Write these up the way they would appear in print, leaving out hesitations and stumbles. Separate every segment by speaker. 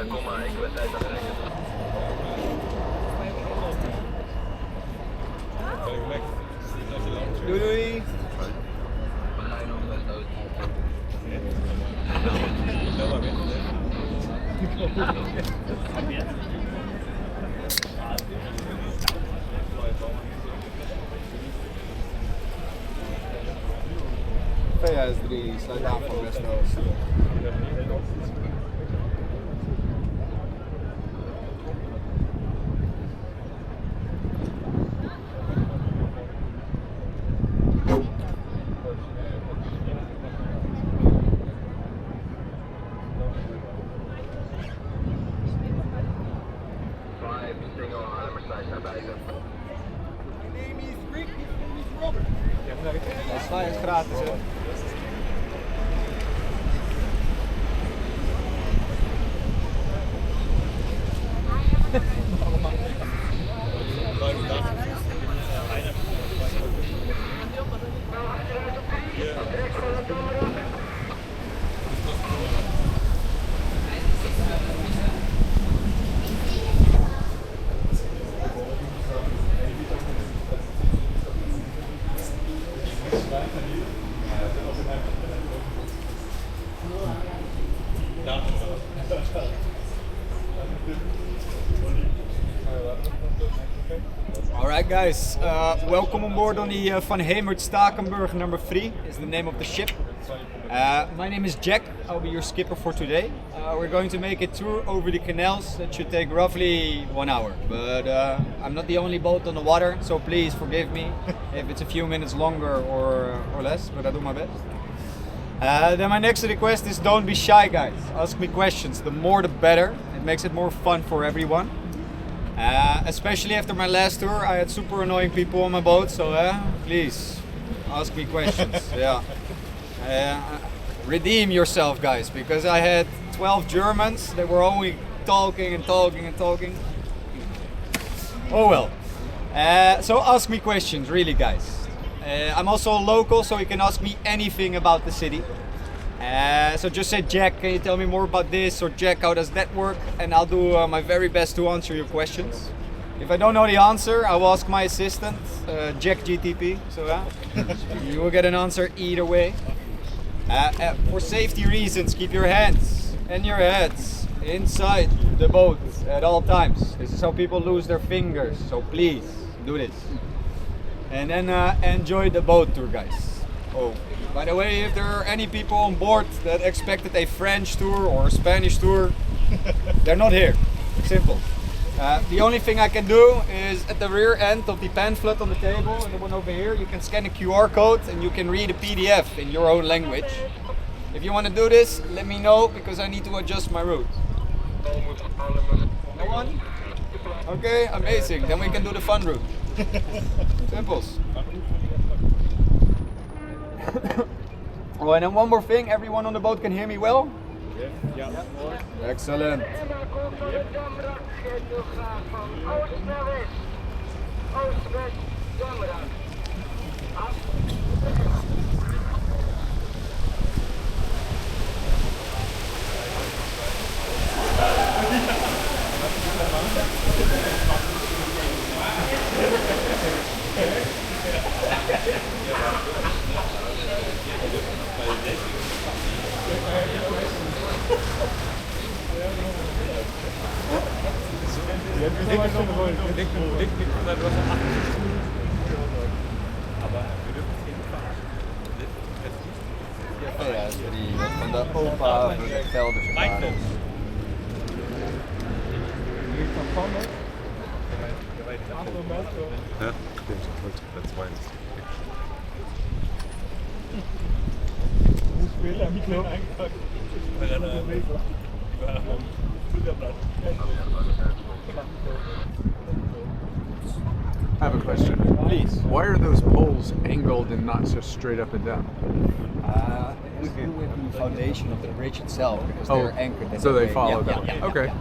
Speaker 1: kom maar, ik wil het uit aan
Speaker 2: Doei doei!
Speaker 1: We gaan nog met de
Speaker 2: VS3, sluit aan voor West-Oost. Sla is gratis, hè? Alright guys, welcome on board on the Van Hemert Stakenburg number 3 is the name of the ship. My name is Jack, I'll be your skipper for today. We're going to make a tour over the canals that should take roughly 1 hour. But I'm not the only boat on the water, so please forgive me if it's a few minutes longer or less, but I'll do my best. Then my next request is don't be shy guys, ask me questions, the more the better, it makes it more fun for everyone. Especially after my last tour, I had super annoying people on my boat, so please ask me questions. Redeem yourself guys, because I had 12 Germans, they were only talking and talking and talking. Oh well. So ask me questions, really guys. I'm also a local, so you can ask me anything about the city. So just say, Jack, can you tell me more about this? Or Jack, how does that work? And I'll do my very best to answer your questions. If I don't know the answer, I will ask my assistant, Jack GTP. So you will get an answer either way. For safety reasons, keep your hands and your heads inside the boat at all times. This is how people lose their fingers, so please do this. And then enjoy the boat tour, guys. Oh, by the way, if there are any people on board that expected a French tour or a Spanish tour, they're not here. Simple. The only thing I can do is at the rear end of the pamphlet on the table, and the one over here, you can scan a QR code and you can read a PDF in your own language. If you want to do this, let me know, because I need to adjust my route. No one? Okay, amazing. Then we can do the fun route. Simples. Oh, and then one more thing, everyone on the boat can hear me well? Yeah. Excellent. Ja, is die van de opa voor de Gelderse baan.
Speaker 3: Yeah, that's why it's
Speaker 4: I have a question.
Speaker 2: Please.
Speaker 4: Why are those poles angled and not just straight up and down?
Speaker 2: It has to do with the foundation of the bridge itself, because they're anchored.
Speaker 4: So they follow that.
Speaker 2: Yeah.
Speaker 4: Okay.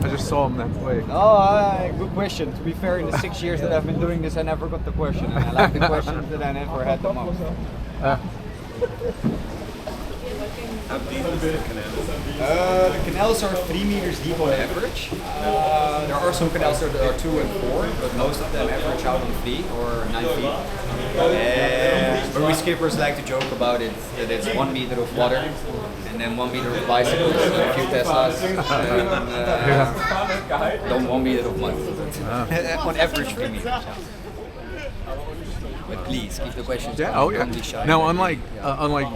Speaker 4: I just saw them that way.
Speaker 2: Oh, good question. To be fair, in the 6 years that I've been doing this, I never got the question. And I like the questions that I never had the most.
Speaker 3: How deep is the canal?
Speaker 2: The canals are 3 meters deep on average. There are some canals that are 2 and 4, but most of them average out on 3 or 9 feet. But we skippers like to joke about it, that it's 1 meter of water and then 1 meter of bicycles, and a few Teslas, and then 1 meter of mud. On average 3 meters. Yeah. But please keep the questions.
Speaker 4: Yeah.
Speaker 2: coming,
Speaker 4: Oh,
Speaker 2: don't be
Speaker 4: yeah.
Speaker 2: shy.
Speaker 4: Now, unlike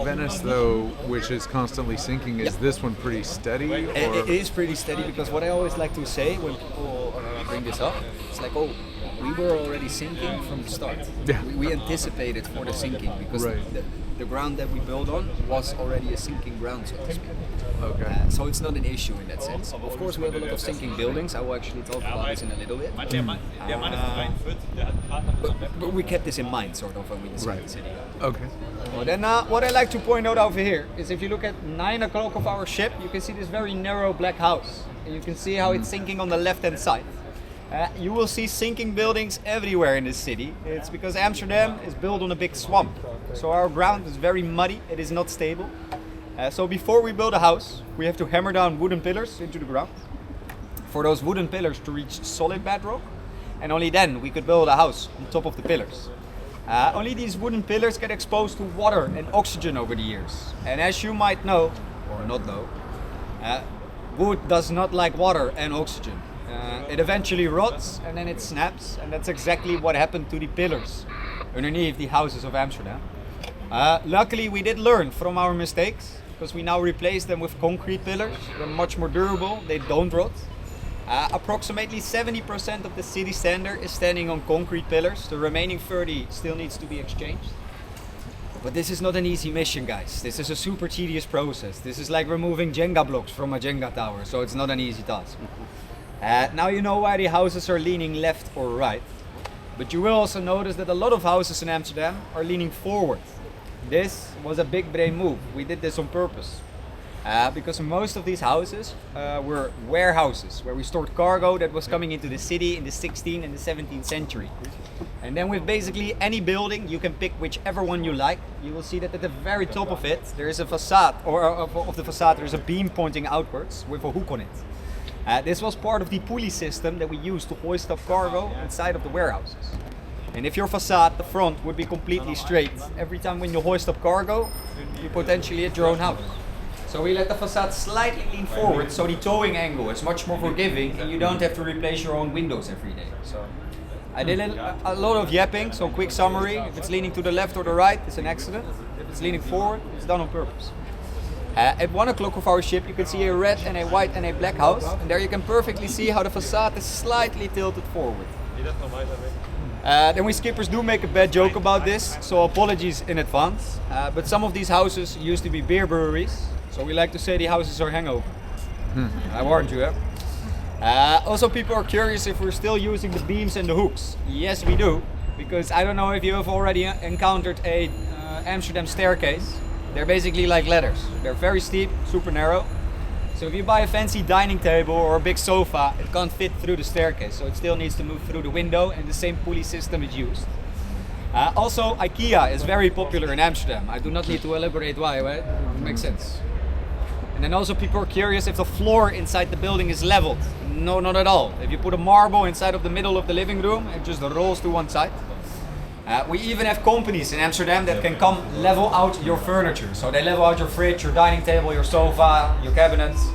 Speaker 4: Venice, though, which is constantly sinking, is this one pretty steady? Or?
Speaker 2: It is pretty steady, because what I always like to say when people bring this up, it's like, oh, we were already sinking from the start.
Speaker 4: Yeah.
Speaker 2: We anticipated for the sinking, because
Speaker 4: Right.
Speaker 2: the ground that we built on was already a sinking ground, so to speak.
Speaker 4: Okay.
Speaker 2: So it's not an issue in that sense. Of course, we have a lot of sinking buildings. I will actually talk about this in a little bit. But we kept this in mind, sort of, when we designed the city.
Speaker 4: Okay.
Speaker 2: Well, then, what I like to point out over here is, if you look at 9 o'clock of our ship, you can see this very narrow black house. And you can see how it's sinking on the left-hand side. You will see sinking buildings everywhere in this city. It's because Amsterdam is built on a big swamp. So our ground is very muddy, it is not stable. So before we build a house, we have to hammer down wooden pillars into the ground for those wooden pillars to reach solid bedrock. And only then we could build a house on top of the pillars. Only these wooden pillars get exposed to water and oxygen over the years. And as you might know, or not know, wood does not like water and oxygen. It eventually rots and then it snaps, and that's exactly what happened to the pillars underneath the houses of Amsterdam. Luckily we did learn from our mistakes, because we now replace them with concrete pillars. They're much more durable, they don't rot. Approximately 70% of the city standard is standing on concrete pillars. The remaining 30 still needs to be exchanged. But this is not an easy mission, guys. This is a super tedious process. This is like removing Jenga blocks from a Jenga tower, so it's not an easy task. Now you know why the houses are leaning left or right. But you will also notice that a lot of houses in Amsterdam are leaning forward. This was a big brain move. We did this on purpose. Because most of these houses were warehouses where we stored cargo that was coming into the city in the 16th and the 17th century. And then with basically any building, you can pick whichever one you like. You will see that at the very top of it, there is a facade, or of the facade, there is a beam pointing outwards with a hook on it. This was part of the pulley system that we used to hoist up cargo inside of the warehouses. And if your facade, the front, would be completely straight, every time when you hoist up cargo, you potentially hit your own house. So we let the facade slightly lean forward, so the towing angle is much more forgiving and you don't have to replace your own windows every day. So I did a lot of yapping, so quick summary: if it's leaning to the left or the right, it's an accident. If it's leaning forward, it's done on purpose. At 1 o'clock of our ship, you can see a red and a white and a black house, and there you can perfectly see how the facade is slightly tilted forward. Then we skippers do make a bad joke about this, so apologies in advance. But some of these houses used to be beer breweries, so we like to say the houses are hangover. I warned you, also, people are curious if we're still using the beams and the hooks. Yes, we do, because I don't know if you have already encountered a Amsterdam staircase. They're basically like ladders. They're very steep, super narrow. So if you buy a fancy dining table or a big sofa, it can't fit through the staircase, so it still needs to move through the window, and the same pulley system is used. Also, IKEA is very popular in Amsterdam. I do not need to elaborate why, right? It makes sense. And then also people are curious if the floor inside the building is leveled. No, not at all. If you put a marble inside of the middle of the living room, it just rolls to one side. We even have companies in Amsterdam that can come level out your furniture. So they level out your fridge, your dining table, your sofa, your cabinets.